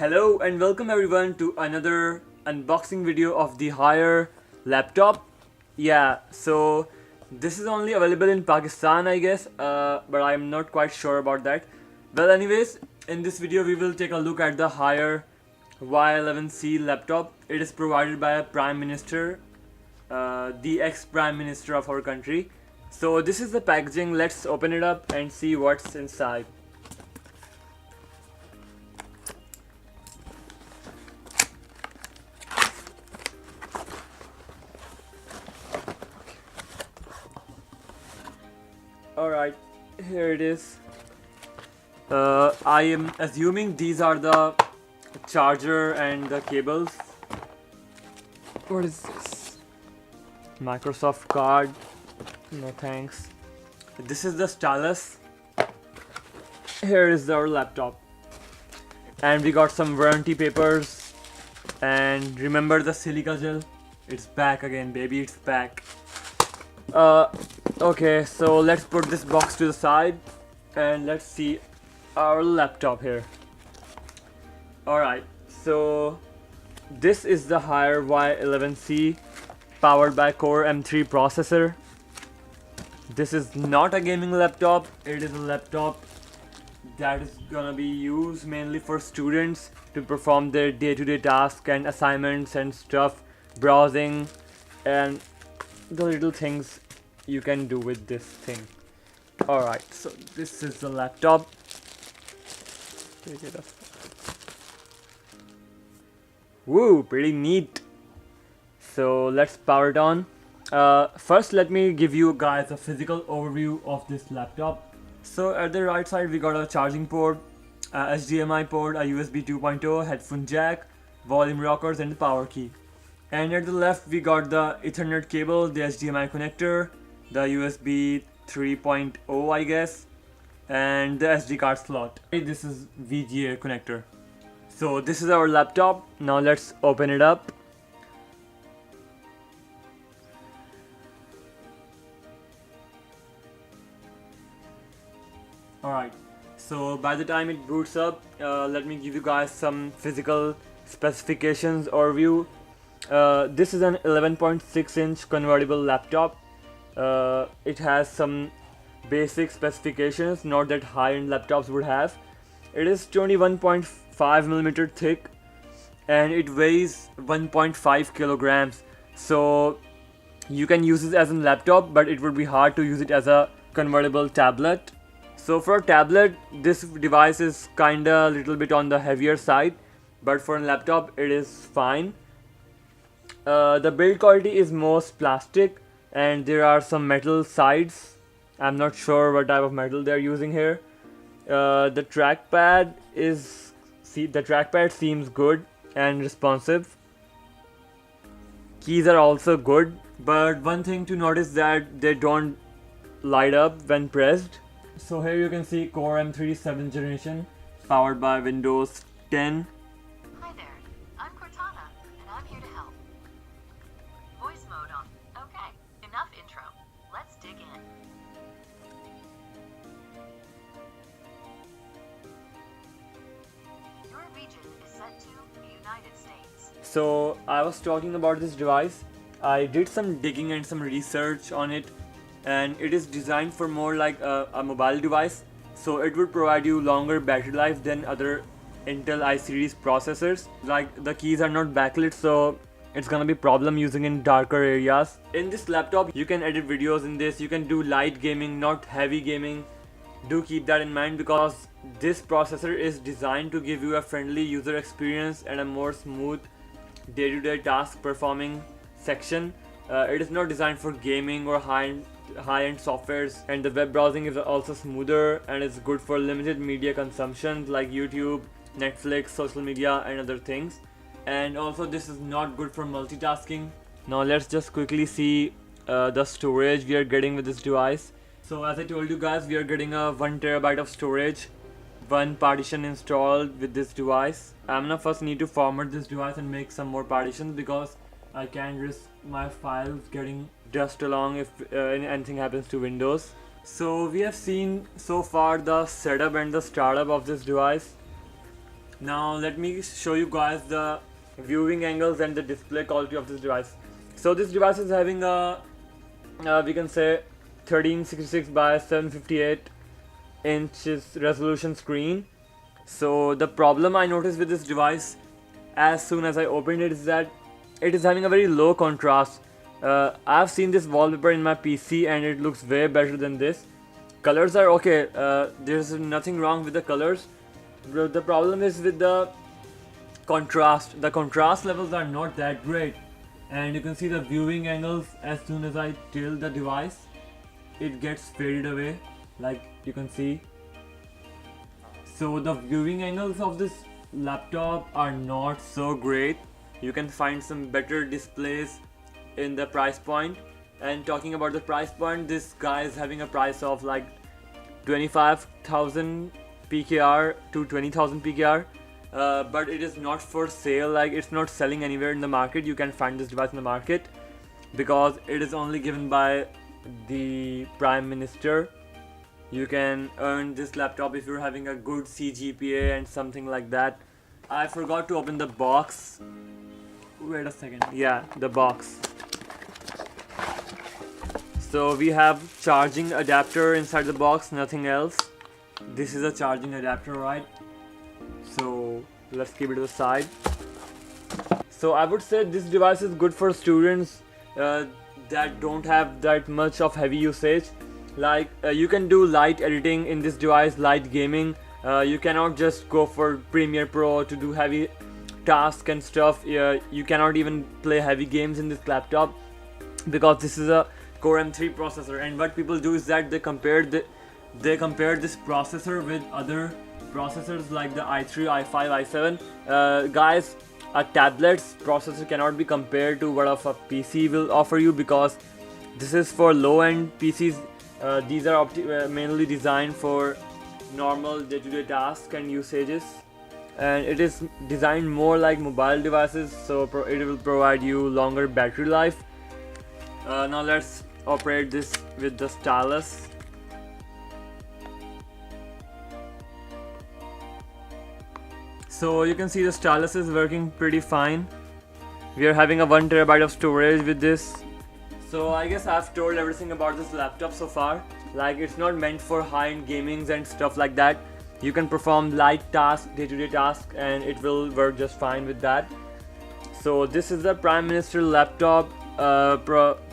Hello and welcome everyone to another unboxing video of the HAIER laptop. So this is only available in Pakistan, I guess, but I'm not quite sure about that. Well, anyways, in this video we will take a look at the HAIER Y11C laptop. It is provided by a Prime Minister, the ex-Prime Minister of our country. So this is the packaging. Let's open it up and see what's inside. Alright, here it is. I am assuming these are the charger and the cables. What is this? Microsoft card. No thanks. This is the stylus. Here is our laptop. And we got some warranty papers. And remember the silica gel? It's back again, baby, it's back. Okay, so let's put this box to the side and let's see our laptop here. Alright, so this is the HAIER Y11C powered by Core M3 processor. This is not a gaming laptop, it is a laptop that is gonna be used mainly for students to perform their day-to-day tasks and assignments and stuff, browsing and the little things you can do with this thing. Alright, so this is the laptop. Take it up. Woo, pretty neat. So let's power it on. First let me give you guys a physical overview of this laptop. So at the right side we got a charging port, a HDMI port, a USB 2.0, headphone jack, volume rockers and the power key. And at the left we got the Ethernet cable, the HDMI connector, the USB 3.0 I guess, and the SD card slot. This is VGA connector. So this is our laptop. Now let's open it up. Alright, so by the time it boots up, let me give you guys some physical specifications overview. This is an 11.6 inch convertible laptop. It has some basic specifications, not that high-end laptops would have. It is 21.5mm thick and it weighs 1.5 kilograms. So you can use it as a laptop, but it would be hard to use it as a convertible tablet. So for a tablet, this device is kinda a little bit on the heavier side, but for a laptop it is fine. The build quality is most plastic and there are some metal sides. I'm not sure what type of metal they're using here. The trackpad seems good and responsive. Keys are also good, but one thing to notice that they don't light up when pressed. So here you can see Core M3 7th generation powered by Windows 10. Hi there, I'm Cortana, and I'm here to help. Voice mode on. Okay, enough intro. Let's dig in. Your region is set to the United States. So I was talking about this device. I did some digging and some research on it, and it is designed for more like a mobile device. So it would provide you longer battery life than other Intel i series processors. Like the keys are not backlit, so it's gonna be problem using in darker areas. In this laptop you can edit videos in this, you can do light gaming, not heavy gaming. Do keep that in mind because this processor is designed to give you a friendly user experience and a more smooth day-to-day task performing section. It is not designed for gaming or high-end softwares, and the web browsing is also smoother and it's good for limited media consumption like YouTube, Netflix, social media and other things. And also this is not good for multitasking. Now let's just quickly see the storage we are getting with this device. So as I told you guys, we are getting a 1 terabyte of storage, one partition installed with this device. I'm gonna first need to format this device and make some more partitions because I can't risk my files getting dust along if anything happens to Windows. So we have seen so far the setup and the startup of this device. Now let me show you guys the viewing angles and the display quality of this device. So this device is having a we can say 1366 by 758 inches resolution screen. So the problem I noticed with this device as soon as I opened it is that it is having a very low contrast. I've seen this wallpaper in my PC and it looks way better than this. Colors are okay, there's nothing wrong with the colors. The problem is with the contrast. The contrast levels are not that great, and you can see the viewing angles as soon as I tilt the device, it gets faded away, like you can see. So the viewing angles of this laptop are not so great. You can find some better displays in the price point. And talking about the price point, this guy is having a price of like 25,000 PKR to 20,000 PKR, but it is not for sale. Like, it's not selling anywhere in the market. You can find this device in the market because it is only given by the Prime Minister. You can earn this laptop if you're having a good CGPA and something like that. I forgot to open the box. Wait a second. Yeah, the box. So we have charging adapter inside the box, nothing else. This is a charging adapter, right? So let's keep it to the side. So I would say this device is good for students that don't have that much of heavy usage. Like you can do light editing in this device, light gaming. You cannot just go for Premiere Pro to do heavy tasks and stuff. You cannot even play heavy games in this laptop because this is a Core M3 processor. And what people do is that they compare this processor with other processors like the i3, i5, i7. Guys, a tablet's processor cannot be compared to what of a PC will offer you because this is for low-end PCs. These are mainly designed for normal day-to-day tasks and usages, and it is designed more like mobile devices, so it will provide you longer battery life. Now let's operate this with the stylus. So you can see the stylus is working pretty fine. We are having a 1 TB of storage with this. So I guess I've told everything about this laptop so far. Like, it's not meant for high-end gamings and stuff like that. You can perform light tasks, day-to-day tasks, and it will work just fine with that. So this is the Prime Minister laptop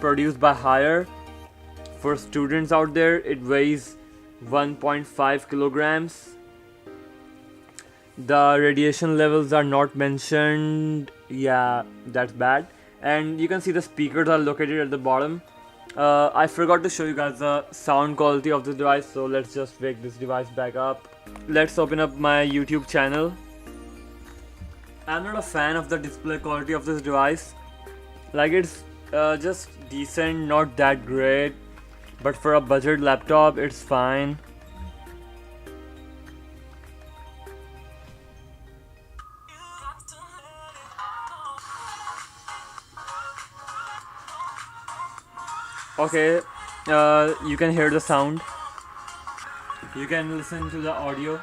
produced by HAIER. For students out there, it weighs 1.5 kilograms. The radiation levels are not mentioned. Yeah, that's bad. And you can see the speakers are located at the bottom. I forgot to show you guys the sound quality of the device, so let's just wake this device back up. Let's open up my YouTube channel. I'm not a fan of the display quality of this device. Like, it's just decent, not that great, but for a budget laptop it's fine. Okay, you can hear the sound. You can listen to the audio.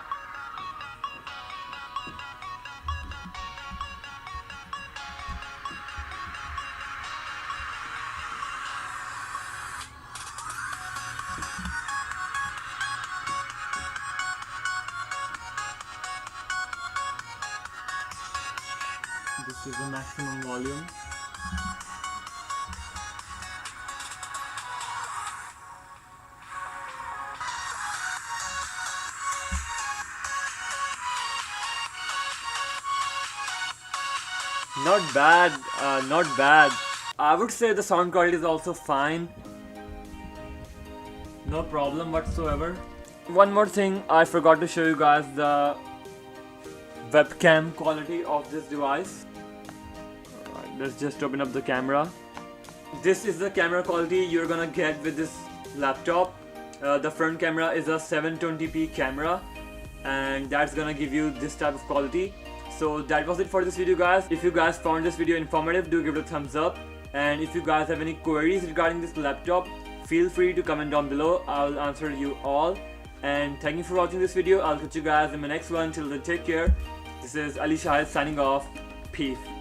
This is the maximum volume. Not bad, not bad. I would say the sound quality is also fine. No problem whatsoever. One more thing, I forgot to show you guys the webcam quality of this device. Alright, let's just open up the camera. This is the camera quality you're gonna get with this laptop. The front camera is a 720p camera, and that's gonna give you this type of quality. So that was it for this video, guys. If you guys found this video informative, do give it a thumbs up. And if you guys have any queries regarding this laptop, feel free to comment down below. I'll answer you all. And thank you for watching this video. I'll catch you guys in my next one. Till then, take care. This is Ali Shahid signing off. Peace.